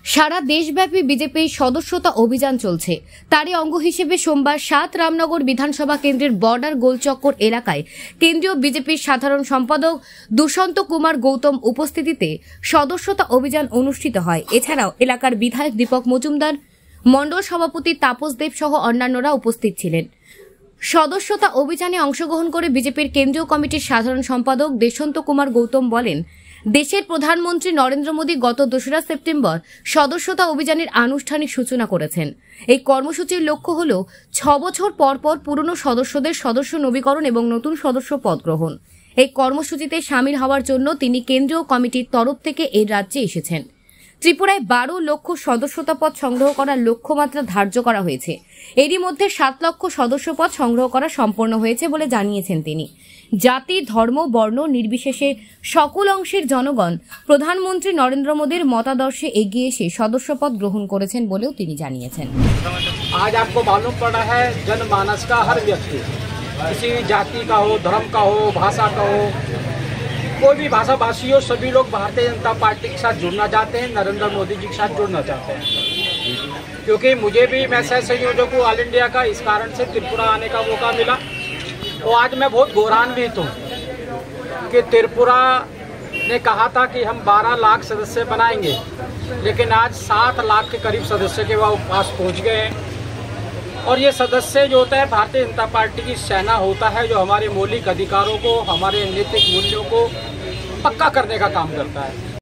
সারা দেশব্যাপী বিজেপির সদস্যতা অভিযান চলছে। তারই অঙ্গ হিসেবে সোমবার ৭ রামনগর বিধানসভা কেন্দ্রের বর্ডার গোলচক্কর এলাকায় কেন্দ্রীয় বিজেপির সাধারণ সম্পাদক দুষ্যন্ত কুমার গৌতম উপস্থিতিতে সদস্যতা অভিযান অনুষ্ঠিত হয়। এছাড়াও এলাকার বিধায়ক দীপক মজুমদার, মণ্ডল সভাপতি তাপস দেব সহ অন্যান্যরা উপস্থিত ছিলেন। সদস্যতা অভিযানে অংশগ্রহণ করে বিজেপির কেন্দ্রীয় কমিটির সাধারণ সম্পাদক দুষ্যন্ত কুমার গৌতম বলেন, দেশের প্রধানমন্ত্রী নরেন্দ্র মোদী গত ২রা সেপ্টেম্বর সদস্যতা অভিযানের আনুষ্ঠানিক সূচনা করেছেন। এই কর্মসূচির লক্ষ্য হল ৬ বছর পর পর পুরনো সদস্যদের সদস্য নবীকরণ এবং নতুন সদস্য পদ গ্রহণ। এই কর্মসূচিতে সামিল হওয়ার জন্য তিনি কেন্দ্রীয় কমিটির তরফ থেকে এই রাজ্যে এসেছেন। ত্রিপুরায় ১২ লক্ষ সদস্যতা পদ সংগ্রহ করার লক্ষ্যমাত্রা ধার্য করা হয়েছে। এরই মধ্যে ৭ লক্ষ সদস্য পদ সংগ্রহ করা সম্পন্ন হয়েছে বলে জানিয়েছেন তিনি। জাতি, ধর্ম, বর্ণ নির্বিশেষে সকল অংশের জনগণ প্রধানমন্ত্রী নরেন্দ্র মোদীর মতাদর্শে এগিয়ে এসে সদস্যপদ গ্রহণ করেছেন বলেও তিনি জানিয়েছেন। आज आपको मालूम पड़ा है जनमानस का हर व्यक्ति, किसी जाति का हो, धर्म का हो, भाषा का हो, कोई भी भाषा भाषी हो, सभी लोग भारतीय जनता पार्टी के साथ जुड़ना चाहते हैं, नरेंद्र मोदी जी के साथ जुड़ना चाहते हैं। क्योंकि मुझे भी, मैं सह संयोजक हूँ ऑल इंडिया का, इस कारण से त्रिपुरा आने का मौका मिला। तो आज मैं बहुत गौरवान्वित हूँ कि त्रिपुरा ने कहा था कि हम 12 लाख सदस्य बनाएंगे, लेकिन आज 7 लाख के करीब सदस्य के पास पहुँच गए हैं। और ये सदस्य जो होता है भारतीय जनता पार्टी की सेना होता है, जो हमारे मौलिक अधिकारों को, हमारे नैतिक मूल्यों को पक्का करने का काम करता है।